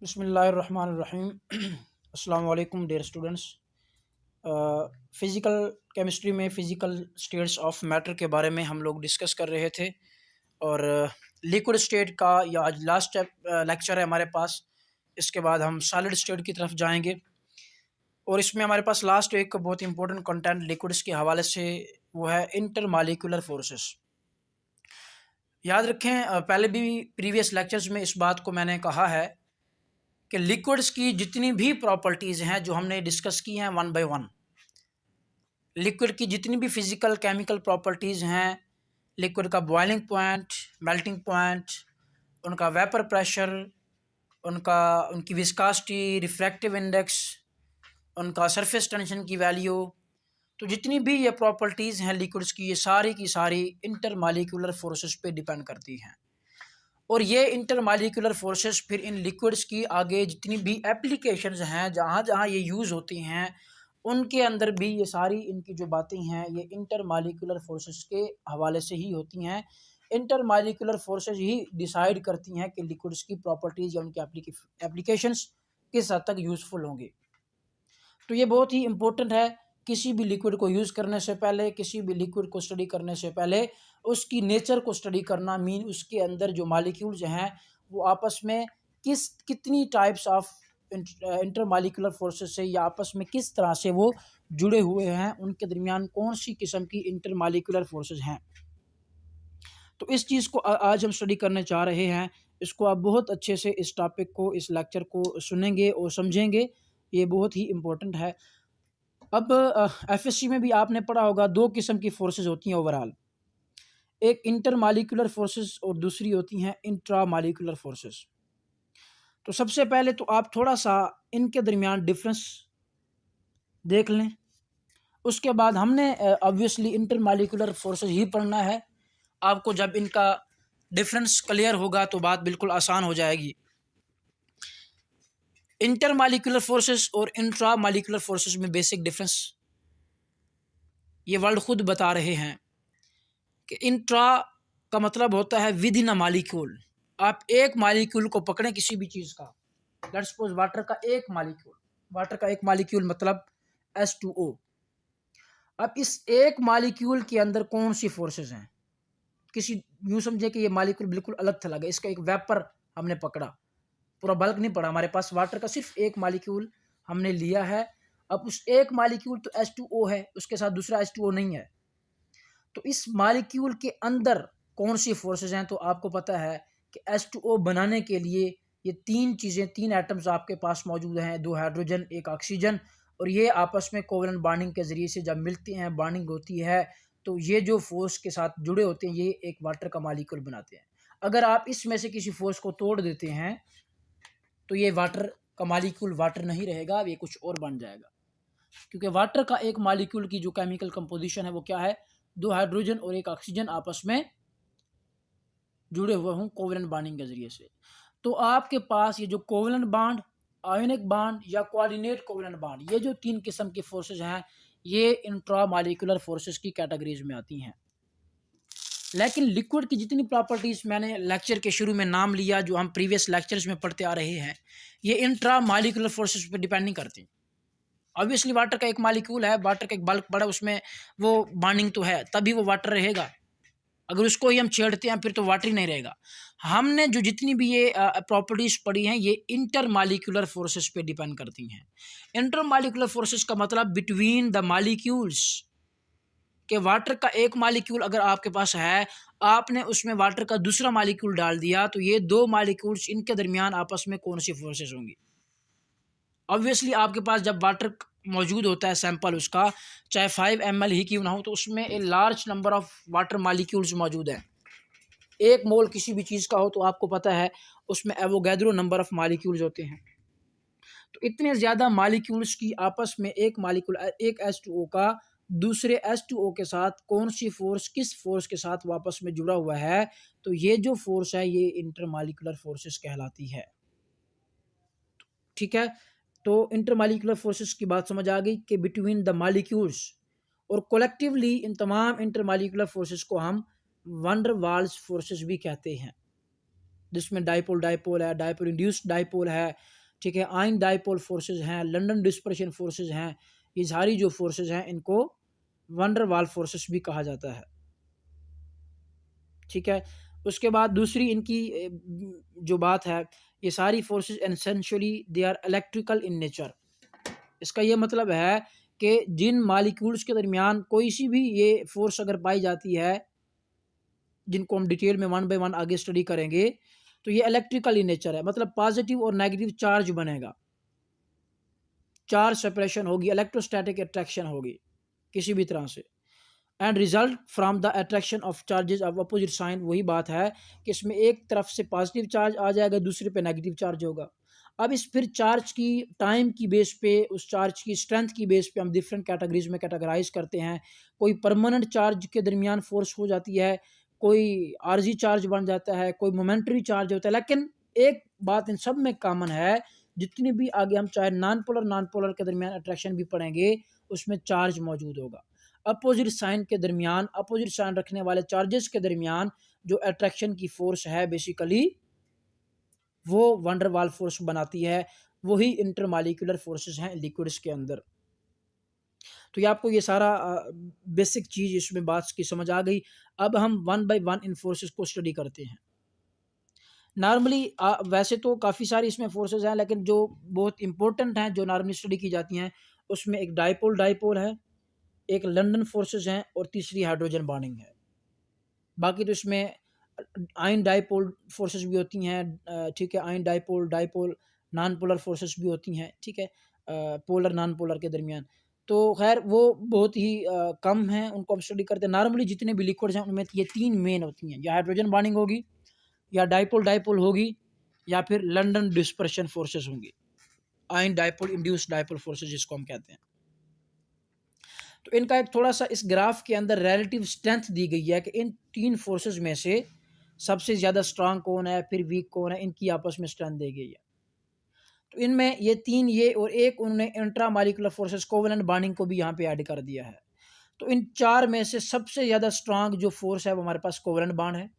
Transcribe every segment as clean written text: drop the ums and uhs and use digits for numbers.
बिस्मिल्लाहिर्रहमानिर्रहीम। अस्सलाम वालेकुम डियर स्टूडेंट्स। फ़िज़िकल केमिस्ट्री में फ़िज़िकल स्टेट्स ऑफ मैटर के बारे में हम लोग डिस्कस कर रहे थे और लिक्विड स्टेट का या आज लास्ट लेक्चर है हमारे पास। इसके बाद हम सॉलिड स्टेट की तरफ जाएंगे और इसमें हमारे पास लास्ट एक बहुत इंपॉर्टेंट कंटेंट लिक्विड्स के हवाले से वो है इंटरमॉलिक्यूलर फोर्सेस। याद रखें, पहले भी प्रीवियस लेक्चर्स में इस बात को मैंने कहा है कि लिक्विड्स की जितनी भी प्रॉपर्टीज़ हैं जो हमने डिस्कस की हैं वन बाय वन, लिक्विड की जितनी भी फिज़िकल केमिकल प्रॉपर्टीज़ हैं, लिक्विड का बॉइलिंग पॉइंट, मेल्टिंग पॉइंट, उनका वेपर प्रेशर, उनकी विस्कासिटी, रिफ्रैक्टिव इंडेक्स, उनका सरफेस टेंशन की वैल्यू, तो जितनी भी ये प्रॉपर्टीज़ हैं लिक्विड्स की, ये सारी की सारी इंटरमॉलिक्यूलर फोर्सेस पे डिपेंड करती हैं। और ये इंटरमॉलिक्यूलर फोर्सेस फिर इन लिक्विड्स की आगे जितनी भी एप्लीकेशंस हैं, जहाँ जहाँ ये यूज़ होती हैं, उनके अंदर भी ये सारी इनकी जो बातें हैं ये इंटरमॉलिक्यूलर फोर्सेस के हवाले से ही होती हैं। इंटरमॉलिक्यूलर फोर्सेस ही डिसाइड करती हैं कि लिक्विड्स की प्रॉपर्टीज़ या उनकी एप्लीकेशंस किस हद तक यूज़फुल होंगे। तो ये बहुत ही इम्पोर्टेंट है। किसी भी लिक्विड को यूज़ करने से पहले, किसी भी लिक्विड को स्टडी करने से पहले उसकी नेचर को स्टडी करना, मीन उसके अंदर जो मॉलिक्यूल्स हैं वो आपस में कितनी टाइप्स ऑफ इंटरमॉलिक्यूलर फोर्सेस से या आपस में किस तरह से वो जुड़े हुए हैं, उनके दरमियान कौन सी किस्म की इंटरमॉलिक्यूलर फोर्सेस हैं। तो इस चीज़ को आज हम स्टडी करने चाह रहे हैं। इसको आप बहुत अच्छे से इस टॉपिक को, इस लेक्चर को सुनेंगे और समझेंगे। ये बहुत ही इम्पोर्टेंट है। अब एफएससी में भी आपने पढ़ा होगा, दो किस्म की फोर्सेस होती हैं ओवरऑल, एक इंटरमॉलिक्यूलर फोर्सेस और दूसरी होती हैं इंट्रामॉलिक्यूलर फोर्सेस। तो सबसे पहले तो आप थोड़ा सा इनके दरमियान डिफरेंस देख लें। उसके बाद हमने ऑब्वियसली इंटरमॉलिक्यूलर फोर्सेस ही पढ़ना है। आपको जब इनका डिफरेंस क्लियर होगा तो बात बिल्कुल आसान हो जाएगी। इंटरमॉलिक्यूलर फोर्सेस और इंट्रामॉलिक्यूलर फोर्सेस में बेसिक डिफरेंस ये वर्ड खुद बता रहे हैं कि इंट्रा का मतलब होता है विद इन अ मॉलिक्यूल। आप एक मॉलिक्यूल को पकड़ें किसी भी चीज़ का, लेट्स सपोज वाटर का एक मॉलिक्यूल मतलब H2O। अब इस एक मॉलिक्यूल के अंदर कौन सी फोर्सेस हैं, किसी यूँ समझे कि ये मॉलिक्यूल बिल्कुल अलग थलग है, इसका एक वेपर हमने पकड़ा, पूरा बल्क नहीं पड़ा, हमारे पास वाटर का सिर्फ एक मॉलिक्यूल हमने लिया है। अब उस एक मॉलिक्यूल तो H2O है, उसके साथ दूसरा H2O नहीं है। तो इस मॉलिक्यूल के अंदर कौन सी फोर्सेस हैं, तो आपको पता है कि H2O बनाने के लिए ये तीन चीज़ें, तीन एटम्स आपके पास मौजूद हैं, दो हाइड्रोजन एक ऑक्सीजन, और ये आपस में कोवलेंट बॉन्डिंग के ज़रिए से जब मिलते हैं, बॉन्डिंग होती है, तो ये जो फोर्स के साथ जुड़े होते हैं ये एक वाटर का मॉलिक्यूल बनाते हैं। अगर आप इसमें से किसी फोर्स को तोड़ देते हैं तो ये वाटर का मॉलिक्यूल वाटर नहीं रहेगा, ये कुछ और बन जाएगा। क्योंकि वाटर का एक मॉलिक्यूल की जो केमिकल कंपोजिशन है वो क्या है, दो हाइड्रोजन और एक ऑक्सीजन आपस में जुड़े हुए हों कोवलेंट बॉन्डिंग के जरिए से। तो आपके पास ये जो कोवलेंट बॉन्ड, आयोनिक बॉन्ड या कोऑर्डिनेट कोवलेंट बॉन्ड, ये जो तीन किस्म की फोर्सेस हैं ये इंट्रामॉलिक्यूलर फोर्सेस की कैटेगरीज में आती हैं। लेकिन लिक्विड की जितनी प्रॉपर्टीज़ मैंने लेक्चर के शुरू में नाम लिया, जो हम प्रीवियस लेक्चर्स में पढ़ते आ रहे हैं, ये इंट्रामॉलिक्यूलर फोर्सेस पर डिपेंड नहीं करती। ऑब्वियसली वाटर का एक मॉलिक्यूल है, वाटर का एक बल्क पड़ा, उसमें वो बॉन्डिंग तो है, तभी वो वाटर रहेगा। अगर उसको ही हम छेड़ते हैं फिर तो वाटर ही नहीं रहेगा। हमने जो जितनी भी ये प्रॉपर्टीज़ पढ़ी हैं ये इंटरमॉलिक्यूलर फोर्सेस पे डिपेंड करती हैं। इंटरमॉलिक्यूलर फोर्सेस का मतलब बिटवीन द मॉलिक्यूल्स, कि वाटर का एक मॉलिक्यूल अगर आपके पास है, आपने उसमें वाटर का दूसरा मॉलिक्यूल डाल दिया, तो ये दो मॉलिक्यूल्स, इनके दरमियान आपस में कौन सी फोर्सेस होंगी। ऑब्वियसली आपके पास जब वाटर मौजूद होता है, सैंपल उसका चाहे 5 ml ही क्यों ना हो, तो उसमें a large number of water molecules मौजूद हैं। एक मोल किसी भी चीज़ का हो तो आपको पता है उसमें एवोगैड्रो नंबर ऑफ मॉलिक्यूल्स होते हैं। तो इतने ज़्यादा मॉलिक्यूल्स की आपस में एक मॉलिक्यूल, एक H2O का दूसरे H2O के साथ कौन सी फोर्स, किस फोर्स के साथ वापस में जुड़ा हुआ है, तो ये जो फोर्स है ये इंटरमॉलिक्यूलर फोर्सेस कहलाती है। ठीक है, तो इंटरमॉलिक्यूलर फोर्सेस की बात समझ आ गई कि बिटवीन द मॉलिक्यूल्स, और कोलेक्टिवली इन तमाम इंटरमॉलिक्यूलर फोर्सेस को हम वंडर वाल्स फोर्सेस भी कहते हैं। जिसमें डाइपोल डाइपोल है, डाइपोल इंड्यूस्ड डाइपोल है, ठीक है, आयन डाइपोल फोर्सेज हैं, लंदन डिस्पर्शन फोर्सेज हैं। ये सारी जो फोर्सेज हैं इनको वंडर वाल फोर्सेस भी कहा जाता है, ठीक है। उसके बाद दूसरी इनकी जो बात है, ये सारी forces essentially they are electrical in nature. इसका ये मतलब है कि जिन मालिक्यूल्स के दरमियान कोई सी भी ये फोर्स अगर पाई जाती है, जिनको हम डिटेल में वन बाय वन आगे स्टडी करेंगे, तो ये इलेक्ट्रिकल इन नेचर है, मतलब पॉजिटिव और नेगेटिव चार्ज बनेगा, चार्ज सेपरेशन होगी, इलेक्ट्रोस्टैटिक अट्रैक्शन होगी किसी भी तरह से, and result from the attraction of charges of opposite sign. वही बात है कि इसमें एक तरफ से पॉजिटिव चार्ज आ जाएगा, दूसरे पे नेगेटिव चार्ज होगा। अब इस फिर चार्ज की टाइम की बेस पे, उस चार्ज की स्ट्रेंथ की बेस पे हम डिफरेंट कैटेगरीज में कैटेगराइज करते हैं। कोई परमानेंट चार्ज के दरमियान फोर्स हो जाती है, कोई आर्जी चार्ज बन जाता है, कोई मोमेंटरी चार्ज होता है। लेकिन एक बात इन सब में कॉमन है, जितनी भी आगे हम चाहे नॉन पोलर के दरमियान अट्रैक्शन भी पढ़ेंगे, उसमें चार्ज मौजूद होगा। अपोजिट साइन के दरमियान, अपोजिट साइन रखने वाले चार्जेस के दरमियान जो अट्रैक्शन की फोर्स है बेसिकली वो वंडर वाल फोर्स बनाती है, वही इंटरमॉलिक्यूलर फोर्सेस हैं लिक्विड्स के अंदर। तो ये आपको ये सारा बेसिक चीज़ इसमें बात की समझ आ गई। अब हम one by one in forces को स्टडी करते हैं। नॉर्मली वैसे तो काफ़ी सारी इसमें फोर्सेस हैं, लेकिन जो बहुत इंपॉर्टेंट हैं जो नॉर्मली स्टडी की जाती हैं, उसमें एक डाइपोल डाइपोल है, एक लंदन फोर्सेस हैं, और तीसरी हाइड्रोजन बॉन्डिंग है। बाकी तो इसमें आयन डाइपोल फोर्सेस भी होती हैं, ठीक है, ion dipole dipole non polar forces भी होती हैं, ठीक है, पोलर नॉन पोलर के दरमियान। तो खैर वो बहुत ही कम हैं, उनको हम स्टडी करते हैं। नॉर्मली जितने भी लिक्विड्स हैं उनमें ये तीन मेन होती हैं, या हाइड्रोजन बॉन्डिंग होगी, या डाइपोल डाइपोल होगी, या फिर लंदन डिस्पर्शन फोर्सेस होंगी, ion dipole induced dipole forces जिसको हम कहते हैं। तो इनका एक थोड़ा सा इस ग्राफ के अंदर रिलेटिव स्ट्रेंथ दी गई है कि इन तीन फोर्सेस में से सबसे ज़्यादा स्ट्रांग कौन है, फिर वीक कौन है, इनकी आपस में स्ट्रेंथ दी गई है। तो इनमें ये तीन, ये और एक उन्होंने intra molecular forces covalent bonding को भी यहाँ पे ऐड कर दिया है। तो इन चार में से सबसे ज़्यादा स्ट्रांग जो फोर्स है वो हमारे पास कोवेलेंट बॉन्ड है,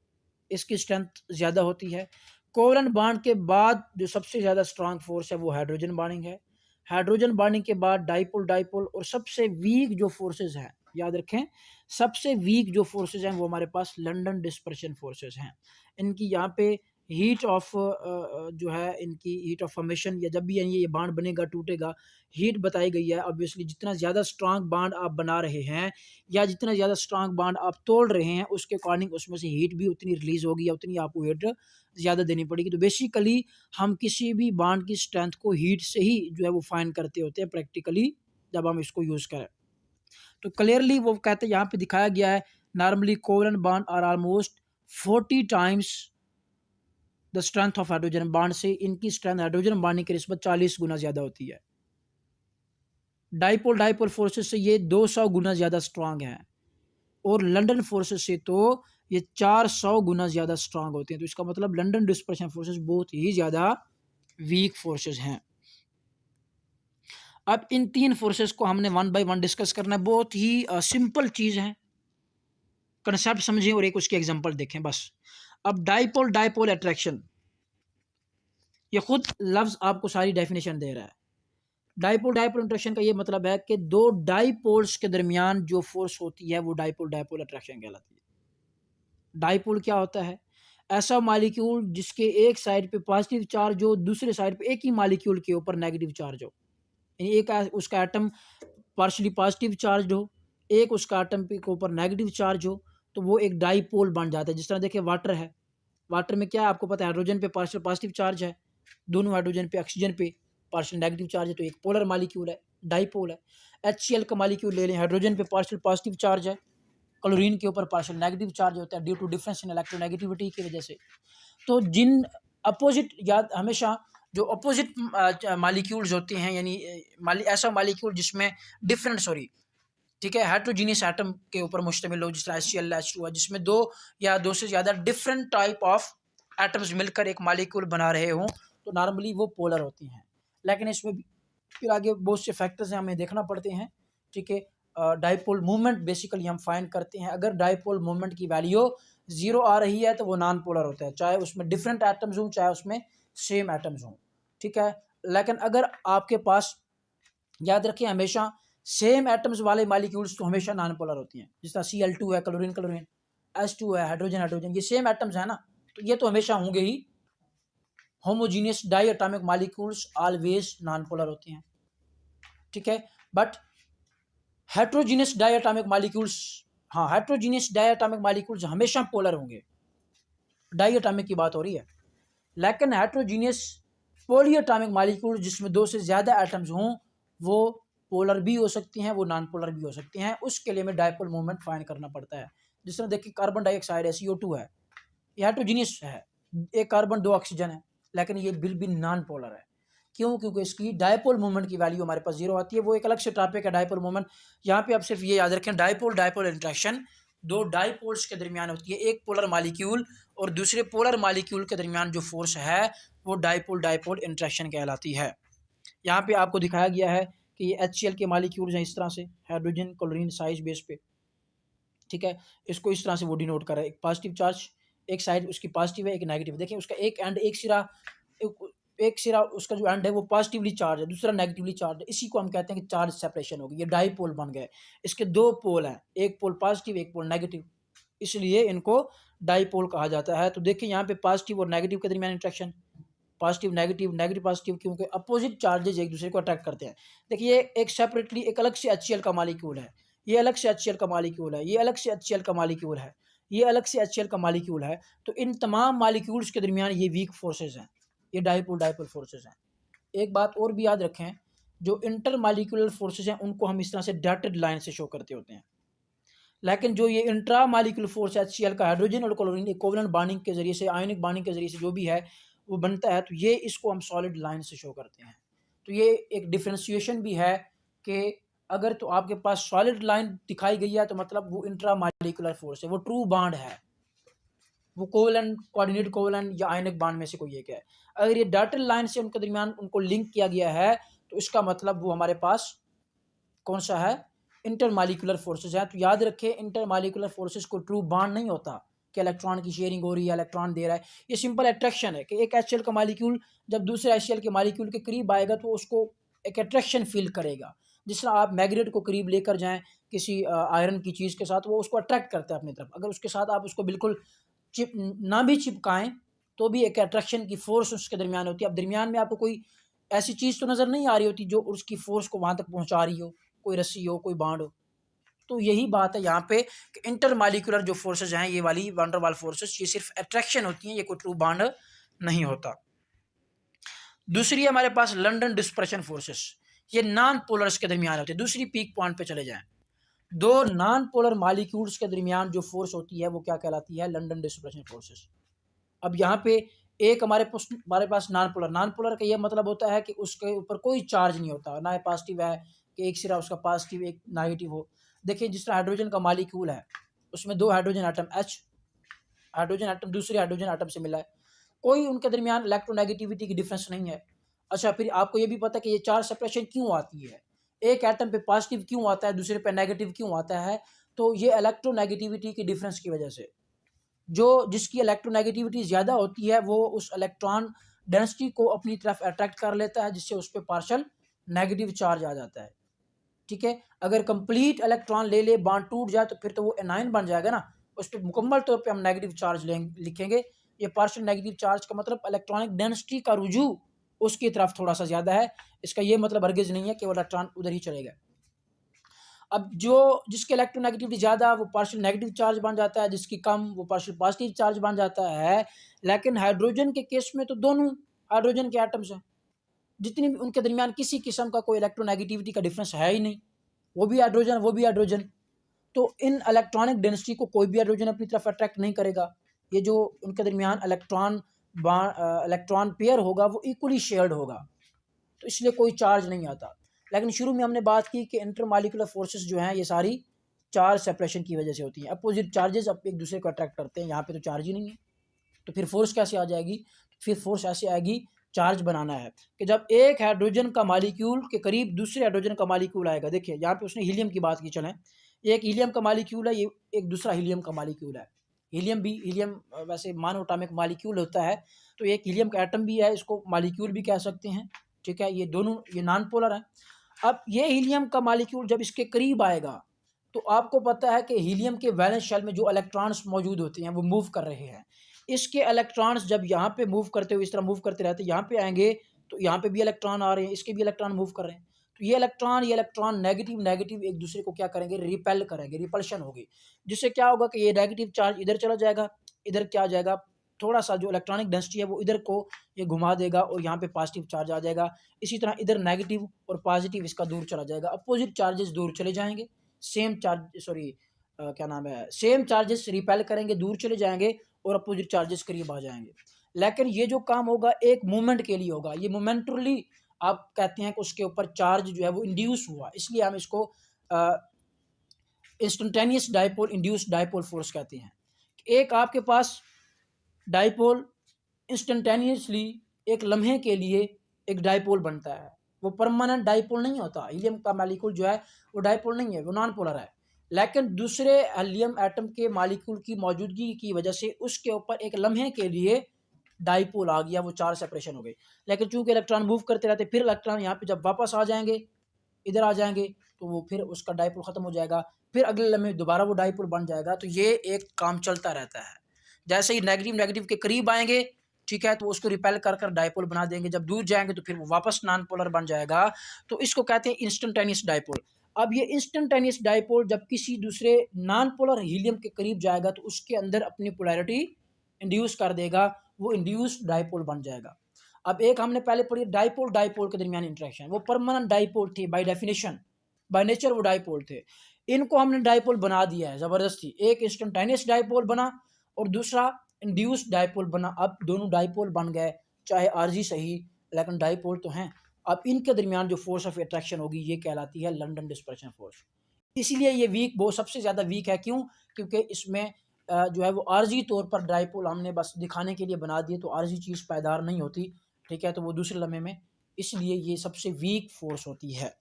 इसकी स्ट्रेंथ ज़्यादा होती है। कोवेलेंट बॉन्ड के बाद जो सबसे ज़्यादा स्ट्रांग फोर्स है वो हाइड्रोजन बॉन्डिंग है। हाइड्रोजन बॉन्डिंग के बाद डाइपोल डाइपोल, और सबसे वीक जो फोर्सेस हैं, याद रखें, सबसे वीक जो फोर्सेस हैं वो हमारे पास लंदन डिस्पर्शन फोर्सेस हैं। इनकी यहाँ पे हीट ऑफ जो है, इनकी हीट ऑफ फॉर्मेशन, या जब भी ये बांड बनेगा टूटेगा, हीट बताई गई है। ऑब्वियसली जितना ज़्यादा स्ट्रांग बांड आप बना रहे हैं, या जितना ज़्यादा स्ट्रांग बांड आप तोड़ रहे हैं, उसके अकॉर्डिंग उसमें से हीट भी उतनी रिलीज़ होगी, या उतनी आपको हीट ज़्यादा देनी पड़ेगी। तो बेसिकली हम किसी भी बांड की स्ट्रेंथ को हीट से ही जो है वो फाइंड करते होते हैं प्रैक्टिकली, जब हम इसको यूज़ करें। तो क्लियरली वो कहते हैं, यहाँ पे दिखाया गया है, normally covalent bond are almost 40 times the strength of hydrogen bond से इनकी स्ट्रेंथ हाइड्रोजन बॉन्डिंग की निस्बत 40 गुना ज़्यादा होती है। डाइपोल डाइपोल फोर्सेस से ये 200 गुना ज़्यादा स्ट्रांग है, और लंदन फोर्सेस से तो ये 400 गुना ज़्यादा स्ट्रांग होते हैं। तो इसका मतलब लंदन डिस्पर्शन फोर्सेस बहुत ही ज़्यादा वीक फोर्सेस हैं। अब इन तीन फोर्सेस को हमने वन बाय वन डिस्कस करना है। बहुत ही सिंपल चीज़ है, कंसेप्ट समझें और एक उसकी एग्जांपल देखें बस। अब डाइपोल डाइपोल अट्रैक्शन, ये खुद लफ्ज़ आपको सारी डेफिनेशन दे रहा है। डाइपोल डाइपोल अट्रैक्शन का ये मतलब है कि दो डाइपोल्स के दरमियान जो फोर्स होती है वो डाइपोल डाइपोल अट्रैक्शन कहलाती है। डाइपोल क्या होता है? ऐसा मालिक्यूल जिसके एक साइड पे पॉजिटिव चार्ज हो, दूसरे साइड पे एक ही मालिक्यूल के ऊपर नेगेटिव चार्ज हो, यानी एक उसका एटम पार्शली पॉजिटिव चार्ज हो, एक उसका एटम के ऊपर नेगेटिव चार्ज हो, तो वो एक डाइपोल बन जाता है। जिस तरह देखिए वाटर है, वाटर में क्या है आपको पता है, हाइड्रोजन पे पार्शियल पॉजिटिव चार्ज है, दोनों हाइड्रोजन पे ऑक्सीजन पे पार्शियल नेगेटिव चार्ज है, तो एक पोलर मालिक्यूल है, डाइपोल है। HCl का मालिक्यूल ले लें, हाइड्रोजन पे पार्शियल पॉजिटिव चार्ज है, क्लोरीन के ऊपर पार्शियल नेगेटिव चार्ज होता है due to difference in electronegativity की वजह से। तो जिन अपोजिट, याद हमेशा जो अपोजिट मालिक्यूल्स होते हैं, यानी ऐसा मालिक्यूल जिसमें डिफरेंट ठीक है, हेट्रोजीनियस एटम के ऊपर मुश्तमिल हो, जिस तरह HCl H2 है, जिसमें दो या दो से ज़्यादा डिफरेंट टाइप ऑफ एटम्स मिलकर एक मालिक्यूल बना रहे हों, तो नॉर्मली वो पोलर होती हैं। लेकिन इसमें फिर आगे बहुत से फैक्टर्स हैं, हमें देखना पड़ते हैं, ठीक है। डाइपोल मूवमेंट बेसिकली हम फाइंड करते हैं। अगर डाइपोल मूवमेंट की वैल्यू ज़ीरो आ रही है तो वो नॉन पोलर होता है, चाहे उसमें डिफरेंट एटम्स हों चाहे उसमें सेम एटम्स हों, ठीक है। लेकिन अगर आपके पास, याद रखें हमेशा सेम एटम्स वाले मालिक्यूल्स तो हमेशा नॉन पोलर होती हैं, जिस तरह Cl2 है, क्लोरीन क्लोरीन, H2 है, हाइड्रोजन हाइड्रोजन, ये सेम एटम्स है ना, तो ये तो हमेशा होंगे ही। Homogeneous diatomic molecules always non polar होते हैं, ठीक है। But heterogeneous diatomic molecules, हाँ हेट्रोजीनियस डाई एटॉमिक मालिक्यूल्स हमेशा पोलर होंगे, डाई एटॉमिक की बात हो रही है। लेकिन हेट्रोजीनियस पॉली एटॉमिक मालिक्यूल जिसमें दो से ज़्यादा एटम्स हों वो पोलर भी हो सकती हैं, वो नॉन पोलर भी हो सकती हैं। उसके लिए हमें डायपोल मोमेंट फाइंड करना पड़ता है। जिस तरह देखिए कार्बन डाइऑक्साइड है, CO2 है, ये हेट्रोजीनियस है, एक कार्बन दो ऑक्सीजन है, लेकिन ये बिल्कुल नॉन पोलर है। क्यों? क्योंकि इसकी डायपोल मोमेंट की वैल्यू हमारे पास जीरो आती है। वो एक अलग से टॉपिक है डायपोल मोमेंट। यहाँ पे आप सिर्फ ये याद रखें, डायपोल डायपोल इंट्रैक्शन दो डायपोल्स के दरमियान होती है, एक पोलर मालिक्यूल और दूसरे पोलर मालिक्यूल के दरमियान जो फोर्स है वो डायपोल डायपोल इंट्रैक्शन कहलाती है। यहाँ पे आपको दिखाया गया है कि ये HCl के मालिक्यूल्स हैं इस तरह से, हाइड्रोजन क्लोरीन साइज बेस पे, ठीक है। इसको इस तरह से वो डिनोट कर रहा है, एक पॉजिटिव चार्ज, एक साइड उसकी पॉजिटिव है, एक नेगेटिव। देखिए उसका एक एंड, एक सिरा उसका जो एंड है वो पॉजिटिवली चार्ज है, दूसरा नेगेटिवली चार्ज है। इसी को हम कहते हैं कि चार्ज सेपरेशन होगी, ये डाईपोल बन गए। इसके दो पोल हैं, एक पोल पॉजिटिव एक पोल नेगेटिव, इसलिए इनको डाईपोल कहा जाता है। तो देखिए यहाँ पे पॉजिटिव और नेगेटिव के दरमियान interaction, positive negative negative positive, क्योंकि अपोजिट चार्जेज एक दूसरे को अट्रैक्ट करते हैं। देखिए एक सेपरेटली एक अलग से HCl का मालिक्यूल है, ये अलग से HCl का मालिक्यूल है, ये अलग से HCl का मालिक्यूल है, ये अलग से HCl का मालिक्यूल है। तो इन तमाम मालिक्यूल्स के दरमियान ये वीक फोर्सेज हैं, ये डायपोल डायपोल फोर्सेज हैं। एक बात और भी याद रखें, जो इंटर मालिक्यूलर फोर्सेज हैं उनको हम इस तरह से डॉटेड लाइन से शो करते होते हैं, लेकिन जो ये इंट्रा मालिक्यूलर फोर्स HCl का हाइड्रोजन और क्लोरीन कोवलेंट बॉन्डिंग के जरिए से, आयनिक बॉन्डिंग के जरिए से जो भी है वो बनता है, तो ये इसको हम सॉलिड लाइन से शो करते हैं। तो ये एक डिफ्रेंशिएशन भी है कि अगर तो आपके पास सॉलिड लाइन दिखाई गई है तो मतलब वो इंट्रा मालिक्यूलर फोर्स है, वो ट्रू बॉन्ड है, वो कोवलेंट कोऑर्डिनेट कोवलेंट या आयनिक बॉन्ड में से कोई एक है। अगर ये डॉटेड लाइन से उनके दरमियान उनको लिंक किया गया है तो इसका मतलब वो हमारे पास कौन सा है, इंटर मालिकुलर फोर्सेज है। तो याद रखें इंटर मालिकुलर फोर्सेज को ट्रू बॉन्ड नहीं होता कि इलेक्ट्रॉन की शेयरिंग हो रही है, इलेक्ट्रॉन दे रहा है। ये सिंपल अट्रैक्शन है कि एक HCl का मालिक्यूल जब दूसरे HCl के मालिक्यूल के करीब आएगा तो उसको एक अट्रैक्शन फील करेगा। जिस तरह आप मैग्नेट को करीब लेकर जाएं किसी आयरन की चीज़ के साथ, वो उसको अट्रैक्ट करता है अपनी तरफ। अगर उसके साथ आप उसको बिल्कुल चिप ना भी चिपकाएं तो भी एक अट्रैक्शन की फोर्स उसके दरमियान होती है। अब दरमियान में आपको कोई ऐसी चीज़ तो नज़र नहीं आ रही होती जो उसकी फोर्स को वहाँ तक पहुँचा रही हो, कोई रस्सी हो, कोई बांड हो। तो यही बात है यहाँ पे कि इंटर मालिकुलर जो फोर्सेज हैं, ये वाली वंडर वाल फोर्सेज, ये सिर्फ अट्रैक्शन होती हैं, ये कोई ट्रू बॉन्ड नहीं होता। दूसरी है हमारे पास लंदन डिस्पर्शन फोर्सेस, ये नॉन पोलर्स के दरमियान होती है। दूसरी पीक पॉइंट पे चले जाएं, दो नॉन पोलर मालिक्यूल्स के दरमियान जो फोर्स होती है वो क्या कहलाती है, लंदन डिस्पर्शन फोर्सेस। अब यहाँ पे एक हमारे पास नॉन पोलर का ये मतलब होता है कि उसके ऊपर कोई चार्ज नहीं होता, ना पॉजिटिव है कि एक सिरा उसका पॉजिटिव एक नेगेटिव हो। देखिए जिस तरह हाइड्रोजन का मालिक्यूल है उसमें दो hydrogen atom H, hydrogen atom दूसरे हाइड्रोजन आटम से मिला है, कोई उनके दरमियान इलेक्ट्रोनेगेटिविटी की डिफरेंस नहीं है। अच्छा फिर आपको ये भी पता है कि ये चार्ज सेपरेशन क्यों आती है, एक एटम पे पॉजिटिव क्यों आता है दूसरे पे नेगेटिव क्यों आता है, तो ये इलेक्ट्रोनेगेटिविटी की डिफरेंस की वजह से। जो जिसकी इलेक्ट्रोनेगेटिविटी ज़्यादा होती है वो उस इलेक्ट्रॉन डेंसिटी को अपनी तरफ अट्रैक्ट कर लेता है, जिससे उस पर पार्शल नेगेटिव चार्ज आ जाता है, ठीक है। अगर कंप्लीट इलेक्ट्रॉन ले ले बॉन्ड टूट जाए तो फिर तो वो एनायन बन जाएगा ना, उस पर मुकम्मल तौर पे हम नेगेटिव चार्ज लिखेंगे। ये पार्शियल नेगेटिव चार्ज का मतलब इलेक्ट्रॉनिक डेंसिटी का रुजू उसकी तरफ थोड़ा सा ज़्यादा है, इसका ये मतलब हरगिज़ नहीं है कि वो इलेक्ट्रॉन उधर ही चलेगा। अब जो जिसके इलेक्ट्रोनेगेटिविटी ज़्यादा वो पार्शियल नेगेटिव चार्ज बन जाता है, जिसकी कम वो पार्शियल पॉजिटिव चार्ज बन जाता है। लेकिन हाइड्रोजन के केस में तो दोनों हाइड्रोजन के एटम्स हैं, जितनी भी उनके दरमियान किसी किस्म का कोई इलेक्ट्रोनेगेटिविटी का डिफरेंस है ही नहीं, वो भी हाइड्रोजन वो भी हाइड्रोजन। तो इन इलेक्ट्रॉनिक डेंसिटी को कोई भी हाइड्रोजन अपनी तरफ अट्रैक्ट नहीं करेगा। ये जो उनके दरमियान इलेक्ट्रॉन पेयर होगा वो इक्वली शेयर्ड होगा, तो इसलिए कोई चार्ज नहीं आता। लेकिन शुरू में हमने बात की कि इंटरमालिकुलर फोर्सेस जो हैं ये सारी चार्ज सेपरेशन की वजह से होती हैं, अपोजिट चार्जेस अब एक दूसरे को अट्रैक्ट करते हैं। यहाँ पे तो चार्ज ही नहीं है, तो फिर फोर्स कैसे आ जाएगी, फिर फोर्स ऐसे आएगी, चार्ज बनाना है कि जब एक हाइड्रोजन का मालिक्यूल के करीब दूसरे हाइड्रोजन का मालिक्यूल आएगा। देखिए यहाँ पे उसने हीलियम की बात की, चलें एक हीलियम का मालिक्यूल है, ये एक दूसरा हीलियम का मालिक्यूल है, हीलियम वैसे मोनोएटॉमिक मॉलिक्यूल होता है, तो एक हीलियम का एटम भी है, इसको मॉलिक्यूल भी कह सकते हैं, ठीक है। ये दोनों ये नॉन पोलर हैं। अब ये हीलियम का मॉलिक्यूल जब इसके करीब आएगा तो आपको पता है कि हीलियम के वैलेंस शेल में जो इलेक्ट्रॉन्स मौजूद होते हैं वो मूव कर रहे हैं। इसके इलेक्ट्रॉन्स जब यहाँ पे मूव करते हुए इस तरह मूव करते रहते हैं, यहाँ पे आएंगे तो यहाँ पे भी इलेक्ट्रॉन आ रहे हैं, इसके भी इलेक्ट्रॉन मूव कर रहे हैं। तो ये इलेक्ट्रॉन नेगेटिव नेगेटिव एक दूसरे को क्या करेंगे, रिपेल करेंगे, रिपल्शन होगी, जिससे क्या होगा कि ये नेगेटिव चार्ज इधर चला जाएगा, इधर क्या आ जाएगा, थोड़ा सा जो इलेक्ट्रॉनिक डेंसिटी है वो इधर को ये घुमा देगा और यहाँ पे पॉजिटिव चार्ज आ जाएगा। इसी तरह इधर नेगेटिव और पॉजिटिव इसका दूर चला जाएगा, अपोजिट चार्जेस दूर चले जाएंगे, सेम चार्जेस रिपेल करेंगे, दूर चले जाएंगे और अपोजिट चार्जेस करीब आ जाएंगे। लेकिन ये जो काम होगा एक मोमेंट के लिए होगा, ये मोमेंटरली आप कहते हैं कि उसके ऊपर चार्ज जो है वो इंड्यूस हुआ, इसलिए हम इसको instantaneous dipole induced dipole force कहते हैं। एक आपके पास डाइपोल इंस्टेंटेनियसली एक लम्हे के लिए एक डाइपोल बनता है, वो परमानेंट डाइपोल नहीं होता। हीलियम का मॉलिक्यूल जो है वो डाइपोल नहीं है, वो नॉन पोलर है, लेकिन दूसरे हीलियम एटम के मॉलिक्यूल की मौजूदगी की वजह से उसके ऊपर एक लम्हे के लिए डाइपोल आ गया, वो चार्ज सेपरेशन हो गई। लेकिन चूंकि इलेक्ट्रॉन मूव करते रहते, फिर इलेक्ट्रॉन यहाँ पे जब वापस आ जाएंगे, इधर आ जाएंगे, तो वो फिर उसका डाइपोल खत्म हो जाएगा, फिर अगले लम्हे दोबारा वो डाइपोल बन जाएगा। तो ये एक काम चलता रहता है। जैसे ही नेगेटिव नेगेटिव के करीब आएंगे, ठीक है, तो उसको रिपेल कर कर डाइपोल बना देंगे, जब दूर जाएंगे तो फिर वो वापस नॉन पोलर बन जाएगा। तो इसको कहते हैं इंस्टेंटेनियस डाइपोल। अब ये इंस्टेंटेनियस डाइपोल जब किसी दूसरे नॉन पोलर हीलियम के करीब जाएगा तो उसके अंदर अपनी पोलैरिटी इंड्यूस कर देगा, वो इंड्यूस्ड डाइपोल बन जाएगा। अब एक हमने पहले पढ़ी डाइपोल डाइपोल के दरमियान इंटरेक्शन, वो परमानेंट डाइपोल थे बाय डेफिनेशन, बाय नेचर वो डाइपोल थे। इनको हमने डाइपोल बना दिया है ज़बरदस्ती, एक इंस्टेंटेनियस डाइपोल बना और दूसरा इंड्यूस्ड डाइपोल बना। अब दोनों डाइपोल बन गए, चाहे आरजी सही, लेकिन डाइपोल तो हैं। अब इनके दरमियान जो फोर्स ऑफ अट्रैक्शन होगी ये कहलाती है लंदन डिस्पर्शन फोर्स। इसीलिए ये वीक, वो सबसे ज़्यादा वीक है। क्यों? क्योंकि इसमें जो है वो आरजी तौर पर डाइपोल हमने बस दिखाने के लिए बना दिए, तो आरजी चीज़ पायदार नहीं होती, ठीक है, तो वो दूसरे लम्हे में, इसलिए ये सबसे वीक फोर्स होती है।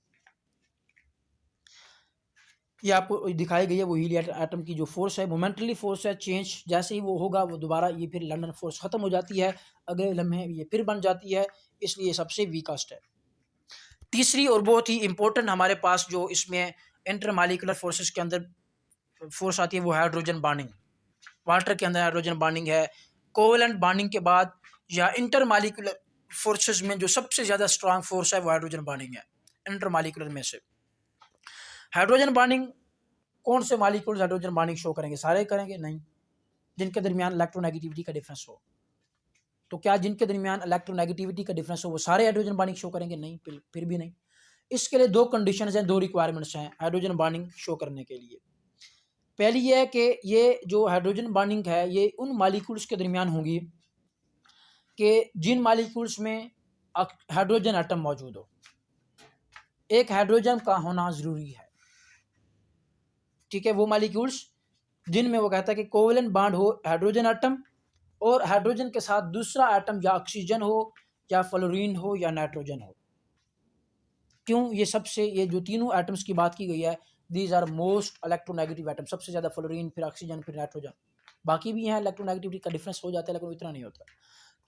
ये आपको दिखाई गई है वो हीलियम एटम की जो फोर्स है, मोमेंटली फोर्स है, चेंज जैसे ही वो होगा वो दोबारा ये फिर लंदन फोर्स ख़त्म हो जाती है, अगले लम्हे ये फिर बन जाती है, इसलिए सबसे वीकेस्ट है। तीसरी और बहुत ही इंपॉर्टेंट हमारे पास जो इसमें इंटरमॉलिक्यूलर फोर्सेस के अंदर फोर्स आती है वो हाइड्रोजन बॉन्डिंग। वाटर के अंदर हाइड्रोजन बॉन्डिंग है। कोवेलेंट बॉन्डिंग के बाद या इंटरमॉलिक्यूलर फोर्सेस में जो सबसे ज़्यादा स्ट्रांग फोर्स है वो हाइड्रोजन बॉन्डिंग है। इंटरमॉलिक्यूलर में से हाइड्रोजन बॉन्डिंग, कौन से मॉलिक्यूल्स हाइड्रोजन बॉन्डिंग शो करेंगे? सारे करेंगे? नहीं। जिनके दरमियान इलेक्ट्रोनेगेटिविटी का डिफरेंस हो। तो क्या जिनके दरमियान इलेक्ट्रोनेगेटिविटी का डिफरेंस हो वो सारे हाइड्रोजन बॉन्डिंग शो करेंगे? नहीं, फिर भी नहीं। इसके लिए दो कंडीशंस हैं, दो रिक्वायरमेंट्स हैं हाइड्रोजन बॉन्डिंग शो करने के लिए। पहली ये है कि ये जो हाइड्रोजन बॉन्डिंग है ये उन मॉलिक्यूल्स के दरमियान होगी कि जिन मॉलिक्यूल्स में हाइड्रोजन एटम मौजूद हो। एक हाइड्रोजन का होना ज़रूरी है, ठीक है, वो मॉलिक्यूल्स जिनमें वो कहता है कि कोवेलेंट बॉन्ड हो हाइड्रोजन एटम और हाइड्रोजन के साथ दूसरा एटम या ऑक्सीजन हो या फ्लोरीन हो या नाइट्रोजन हो। क्यों? ये जो तीनों एटम्स की बात की गई है, these are most electronegative atom, सबसे ज़्यादा फ्लोरीन, फिर ऑक्सीजन, फिर नाइट्रोजन। बाकी भी हैं, इलेक्ट्रोनेगेटिविटी का डिफरेंस हो जाता है लेकिन इतना नहीं होता।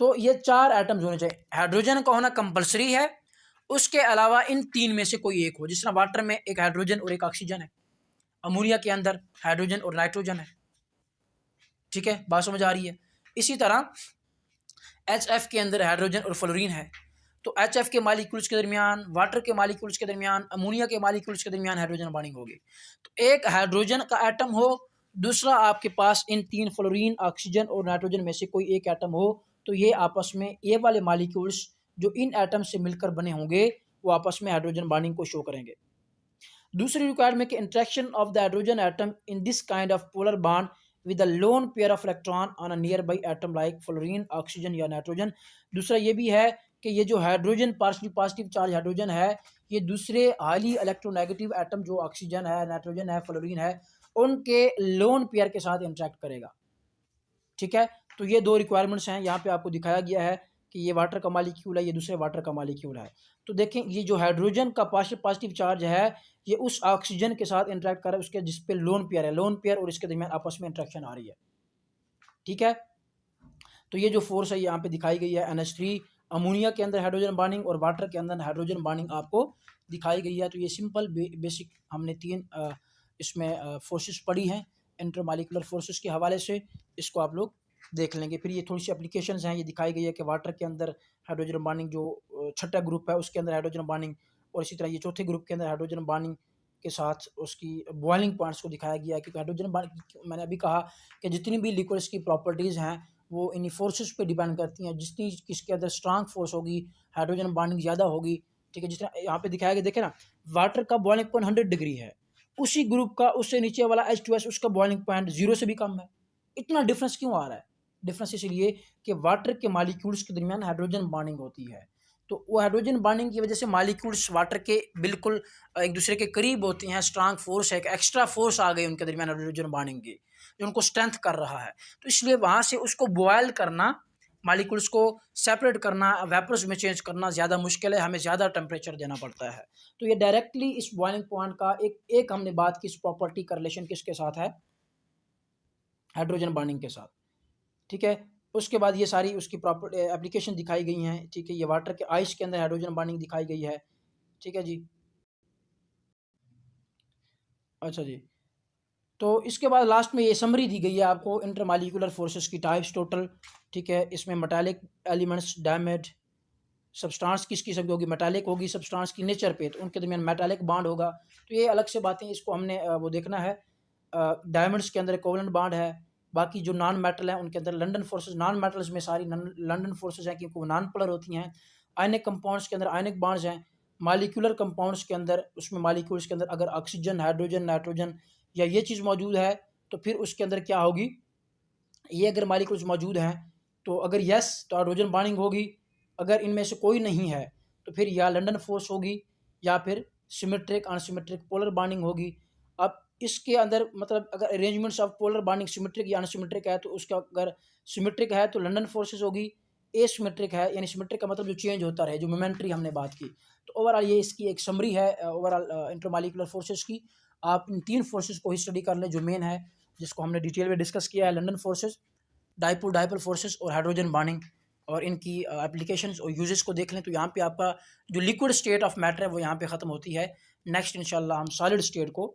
तो ये चार एटम्स होने चाहिए। हाइड्रोजन का होना कंपलसरी है, उसके अलावा इन तीन में से कोई एक हो। जिस तरह वाटर में एक हाइड्रोजन और एक ऑक्सीजन है, अमोनिया के अंदर हाइड्रोजन और नाइट्रोजन है, ठीक है, बात समझ आ रही है। इसी तरह HF के अंदर हाइड्रोजन और फ्लोरीन है, तो HF के मॉलिक्यूल्स के दरमियान, वाटर के मॉलिक्यूल्स के दरमियान, अमोनिया के मॉलिक्यूल्स के दरमियान हाइड्रोजन बॉन्डिंग होगी। तो एक हाइड्रोजन का एटम हो, दूसरा आपके पास इन तीन फ्लोरीन, ऑक्सीजन और नाइट्रोजन में से कोई एक एटम हो, तो ये आपस में ये वाले मॉलिक्यूल्स जो इन एटम से मिलकर बने होंगे वो आपस में हाइड्रोजन बॉन्डिंग को शो करेंगे। दूसरी रिक्वायरमेंट कि interaction of the hydrogen atom in this kind of polar bond with a lone pair of electron on a nearby atom like fluorine, oxygen या नाइट्रोजन। दूसरा ये भी है कि ये जो hydrogen partially positive charge hydrogen है ये दूसरे हाईली इलेक्ट्रोनेगेटिव एटम जो ऑक्सीजन है, नाइट्रोजन है, फ्लोरीन है, उनके लोन पेयर के साथ इंटरेक्ट करेगा, ठीक है। तो ये दो रिक्वायरमेंट्स हैं, यहाँ पे आपको दिखाया गया है कि ये वाटर का मॉलिक्यूल है, ये दूसरे वाटर का मॉलिक्यूल है। तो देखें ये जो हाइड्रोजन का पार्शियल पॉजिटिव चार्ज है ये उस ऑक्सीजन के साथ इंटरेक्ट कर रहा है, उसके जिस पे लोन पेयर है, लोन पेयर और इसके दरमियान आपस में इंटरेक्शन आ रही है, ठीक है। तो ये जो फोर्स है यहाँ पे दिखाई गई है, NH3 अमोनिया के अंदर हाइड्रोजन बॉन्डिंग और वाटर के अंदर हाइड्रोजन बॉन्डिंग आपको दिखाई गई है। तो ये सिंपल बेसिक हमने तीन इसमें फोर्सेस पढ़ी हैं इंटरमॉलिक्यूलर फोर्सेस के हवाले से, इसको आप लोग देख लेंगे। फिर ये थोड़ी सी एप्लीकेशंस हैं, ये दिखाई गई है कि वाटर के अंदर हाइड्रोजन बॉन्डिंग जो छठा ग्रुप है उसके अंदर हाइड्रोजन बॉन्डिंग, और इसी तरह ये चौथे ग्रुप के अंदर हाइड्रोजन बॉन्डिंग के साथ उसकी बॉइलिंग पॉइंट्स को दिखाया गया है। क्योंकि हाइड्रोजन बॉन्डिंग मैंने अभी कहा कि जितनी भी लिक्विड्स की प्रॉपर्टीज़ हैं वो इन्हीं फोर्सेस पे डिपेंड करती हैं। जितनी किसके अंदर स्ट्रांग फोर्स होगी हाइड्रोजन बॉन्डिंग ज़्यादा होगी, ठीक है। जिस तरह यहाँ पे दिखाया गया, देखे ना, वाटर का बॉइलिंग पॉइंट 100 डिग्री है, उसी ग्रुप का उससे नीचे वाला H2S उसका बॉइलिंग पॉइंट 0 से भी कम है। इतना डिफरेंस क्यों आ रहा है? डिफरेंस इसलिए कि वाटर के मालिक्यूल्स के दरमियान हाइड्रोजन बॉन्डिंग होती है। तो वो हाइड्रोजन बॉन्डिंग की वजह से मालिक्यूल्स वाटर के बिल्कुल एक दूसरे के करीब होती हैं, स्ट्रांग फोर्स है, एक एक्स्ट्रा फोर्स आ गई उनके दरमियान हाइड्रोजन बॉन्डिंग की, जो उनको स्ट्रेंथ कर रहा है। तो इसलिए वहाँ से उसको बॉयल करना, मालिक्यूल्स को सेपरेट करना, वेपर्स में चेंज करना ज़्यादा मुश्किल है, हमें ज़्यादा टेम्परेचर देना पड़ता है। तो ये डायरेक्टली इस बॉइलिंग पॉइंट का एक हमने बात की, इस प्रॉपर्टी का रिलेशन किसके साथ है? हाइड्रोजन बॉन्डिंग के साथ, ठीक है। उसके बाद ये सारी उसकी प्रॉपर एप्लीकेशन दिखाई गई हैं, ठीक है। ये वाटर के आइस के अंदर हाइड्रोजन बॉन्डिंग दिखाई गई है, ठीक है जी। अच्छा जी, तो इसके बाद लास्ट में ये समरी दी गई है आपको इंटरमॉलिक्यूलर फोर्सेस की टाइप्स टोटल, ठीक है। इसमें मेटालिक एलिमेंट्स, डैमेज सब्सटेंस किसकी सब होगी, मेटालिक होगी सब्सटेंस की नेचर पे, तो उनके दरमियान मेटालिक बॉन्ड होगा। तो ये अलग से बातें, इसको हमने वो देखना है। डायमंड्स के अंदर कोवलेंट बॉन्ड है, बाकी जो नॉन मेटल है उनके अंदर लंडन फोर्सेस, नॉन मेटल्स में सारी लंडन फोर्सेस हैं क्योंकि वो नॉन पोलर होती हैं। आयनिक कंपाउंड्स के अंदर आयनिक बॉन्ड्स हैं। मालिक्यूलर कंपाउंड्स के अंदर, उसमें मालिक्यूल्स के अंदर अगर ऑक्सीजन, हाइड्रोजन, नाइट्रोजन या ये चीज़ मौजूद है तो फिर उसके अंदर क्या होगी, ये अगर मालिक्यूल्स मौजूद हैं तो अगर यस तो हाइड्रोजन बॉन्डिंग होगी, अगर इनमें से कोई नहीं है तो फिर या लंडन फोर्स होगी या फिर सिमेट्रिक अनसिमेट्रिक पोलर बॉन्डिंग होगी। अब इसके अंदर मतलब अगर arrangements of polar bonding symmetric या अनसिमेट्रिक है तो उसका अगर सिमेट्रिक है तो लंडन फोर्सेस होगी, एसिमेट्रिक है यानी सिमेट्रिक का मतलब जो चेंज होता रहे, जो मोमेंट्री हमने बात की। तो ओवरऑल ये इसकी एक समरी है ओवरऑल इंटरमॉलिक्यूलर फोर्सेस की। आप इन तीन फोर्सेस को ही स्टडी कर लें जो मेन है, जिसको हमने डिटेल में डिस्कस किया है, London forces, dipole dipole forces और हाइड्रोजन बॉन्डिंग, और इनकी एप्लीकेशंस और यूजेस को देख लें। तो यहाँ पे आपका जो लिक्विड स्टेट ऑफ मैटर है वो यहाँ पे ख़त्म होती है। नेक्स्ट इंशाल्लाह हम सॉलिड स्टेट को